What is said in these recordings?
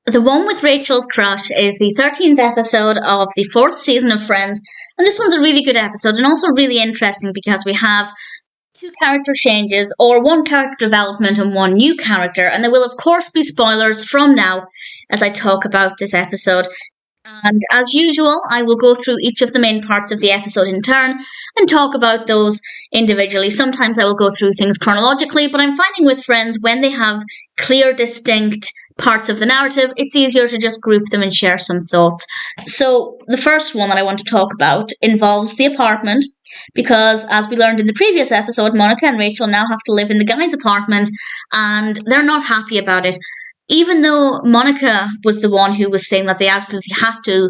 the one with Rachel's crush is the 13th episode of the 4th season of Friends. And this one's a really good episode and also really interesting because we have 2 character changes, or 1 character development and 1 new character. And there will, of course, be spoilers from now as I talk about this episode. And as usual, I will go through each of the main parts of the episode in turn and talk about those individually. Sometimes I will go through things chronologically, but I'm finding with Friends, when they have clear, distinct parts of the narrative, it's easier to just group them and share some thoughts. So the first one that I want to talk about involves the apartment, because as we learned in the previous episode, Monica and Rachel now have to live in the guy's apartment, and they're not happy about it. Even though Monica was the one who was saying that they absolutely had to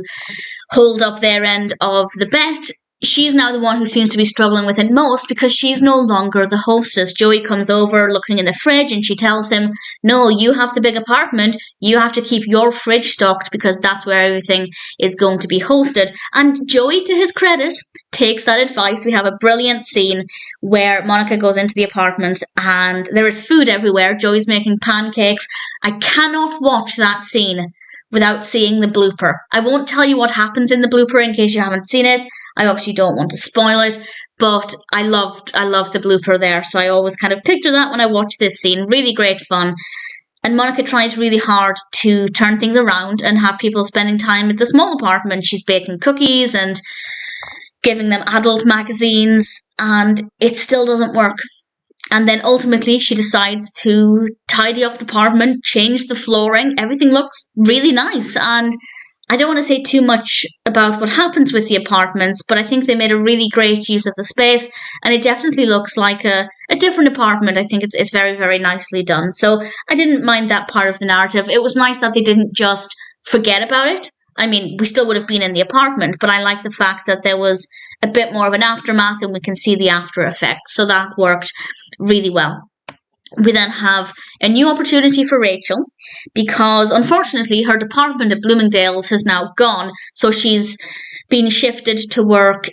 hold up their end of the bet, she's now the one who seems to be struggling with it most because she's no longer the hostess. Joey comes over looking in the fridge and she tells him, no, you have the big apartment, you have to keep your fridge stocked because that's where everything is going to be hosted. And Joey, to his credit, takes that advice. We have a brilliant scene where Monica goes into the apartment and there is food everywhere. Joey's making pancakes. I cannot watch that scene without seeing the blooper. I won't tell you what happens in the blooper in case you haven't seen it. I obviously don't want to spoil it, but I loved the blooper there, so I always kind of picture that when I watch this scene. Really great fun. And Monica tries really hard to turn things around and have people spending time at the small apartment. She's baking cookies and giving them adult magazines, and it still doesn't work. And then ultimately she decides to tidy up the apartment, change the flooring. Everything looks really nice, and I don't want to say too much about what happens with the apartments, but I think they made a really great use of the space, and it definitely looks like a different apartment. I think it's very, very nicely done. So I didn't mind that part of the narrative. It was nice that they didn't just forget about it. I mean, we still would have been in the apartment, but I like the fact that there was a bit more of an aftermath and we can see the after effects. So that worked really well. We then have a new opportunity for Rachel because, unfortunately, her department at Bloomingdale's has now gone. So she's been shifted to work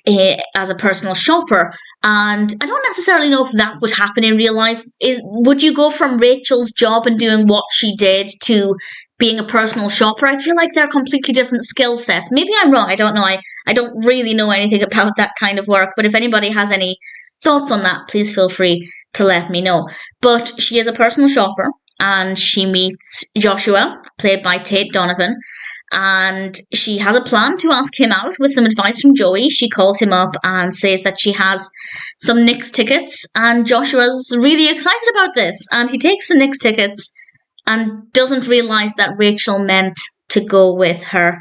as a personal shopper. And I don't necessarily know if that would happen in real life. Would you go from Rachel's job and doing what she did to being a personal shopper? I feel like they're completely different skill sets. Maybe I'm wrong. I don't know. I don't really know anything about that kind of work. But if anybody has any thoughts on that, please feel free to let me know. But she is a personal shopper and she meets Joshua, played by Tate Donovan, and she has a plan to ask him out with some advice from Joey. She calls him up and says that she has some Knicks tickets, and Joshua's really excited about this, and he takes the Knicks tickets and doesn't realise that Rachel meant to go with her.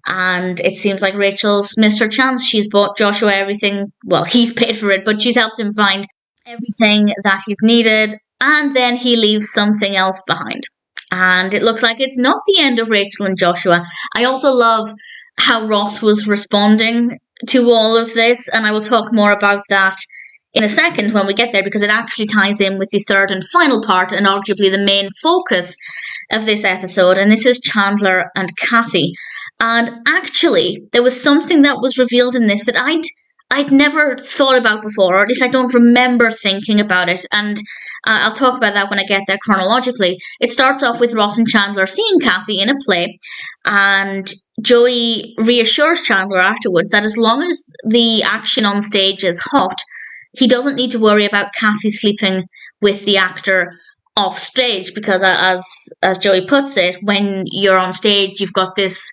And it seems like Rachel's missed her chance. She's bought Joshua everything. Well, he's paid for it, but she's helped him find everything that he's needed. And then he leaves something else behind. And it looks like it's not the end of Rachel and Joshua. I also love how Ross was responding to all of this. And I will talk more about that in a second when we get there, because it actually ties in with the third and final part and arguably the main focus of this episode. And this is Chandler and Kathy. And actually, there was something that was revealed in this that I'd never thought about before, or at least I don't remember thinking about it. And I'll talk about that when I get there chronologically. It starts off with Ross and Chandler seeing Kathy in a play, and Joey reassures Chandler afterwards that as long as the action on stage is hot, he doesn't need to worry about Kathy sleeping with the actor off stage, because as Joey puts it, when you're on stage, you've got this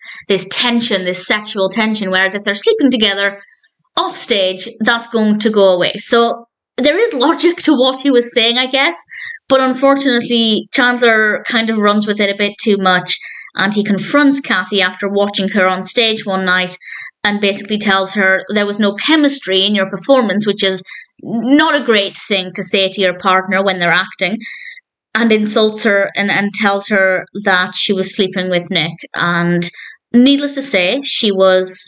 tension, this sexual tension, whereas if they're sleeping together off stage, that's going to go away. So there is logic to what he was saying, I guess, but unfortunately, Chandler kind of runs with it a bit too much, and he confronts Kathy after watching her on stage one night and basically tells her there was no chemistry in your performance, which is not a great thing to say to your partner when they're acting, and insults her and tells her that she was sleeping with Nick. And needless to say, she was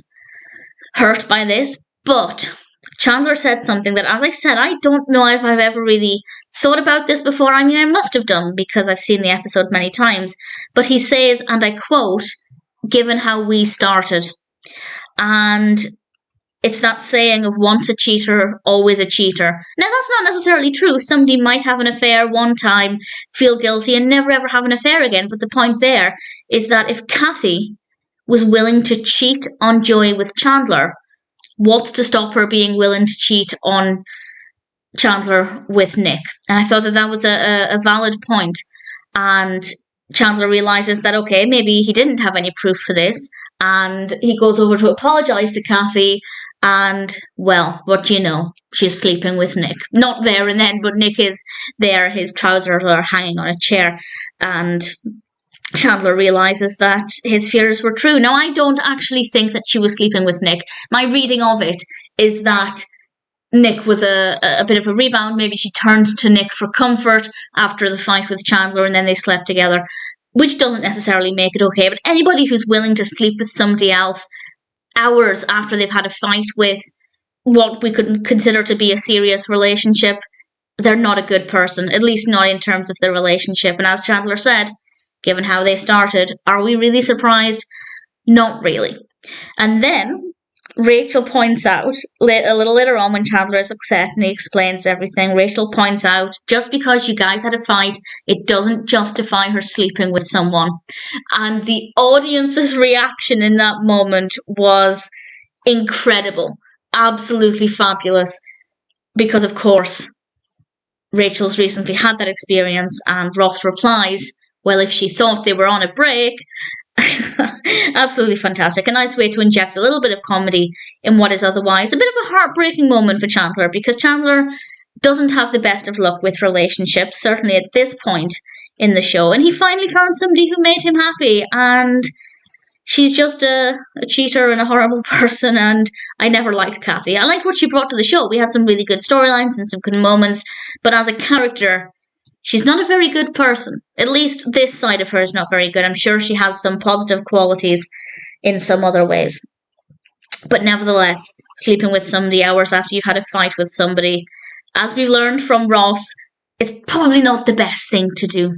hurt by this, but Chandler said something that, as I said, I don't know if I've ever really thought about this before. I mean, I must have done because I've seen the episode many times. But he says, and I quote, "given how we started." And it's that saying of once a cheater, always a cheater. Now, that's not necessarily true. Somebody might have an affair one time, feel guilty, and never ever have an affair again. But the point there is that if Kathy was willing to cheat on Joey with Chandler, what's to stop her being willing to cheat on Chandler with Nick? And I thought that was a valid point. And Chandler realizes that, okay, maybe he didn't have any proof for this. And he goes over to apologize to Kathy. And, well, what do you know? She's sleeping with Nick. Not there and then, but Nick is there. His trousers are hanging on a chair. And Chandler realizes that his fears were true. Now, I don't actually think that she was sleeping with Nick. My reading of it is that Nick was a bit of a rebound. Maybe she turned to Nick for comfort after the fight with Chandler, and then they slept together, which doesn't necessarily make it okay. But anybody who's willing to sleep with somebody else hours after they've had a fight with what we could consider to be a serious relationship, they're not a good person, at least not in terms of their relationship. And as Chandler said, given how they started, are we really surprised? Not really. And then Rachel points out, a little later on when Chandler is upset and he explains everything, Rachel points out, just because you guys had a fight, it doesn't justify her sleeping with someone. And the audience's reaction in that moment was incredible. Absolutely fabulous. Because, of course, Rachel's recently had that experience, and Ross replies, well, if she thought they were on a break. Absolutely fantastic. A nice way to inject a little bit of comedy in what is otherwise a bit of a heartbreaking moment for Chandler, because Chandler doesn't have the best of luck with relationships, certainly at this point in the show, and he finally found somebody who made him happy, and she's just a cheater and a horrible person. And I never liked Kathy. I liked what she brought to the show. We had some really good storylines and some good moments, but as a character, she's not a very good person. At least this side of her is not very good. I'm sure she has some positive qualities in some other ways. But nevertheless, sleeping with somebody hours after you had a fight with somebody, as we've learned from Ross, it's probably not the best thing to do.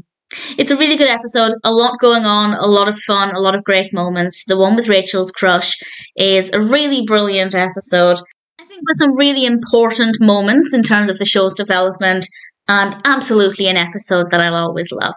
It's a really good episode, a lot going on, a lot of fun, a lot of great moments. The one with Rachel's crush is a really brilliant episode. I think with some really important moments in terms of the show's development, and absolutely an episode that I'll always love.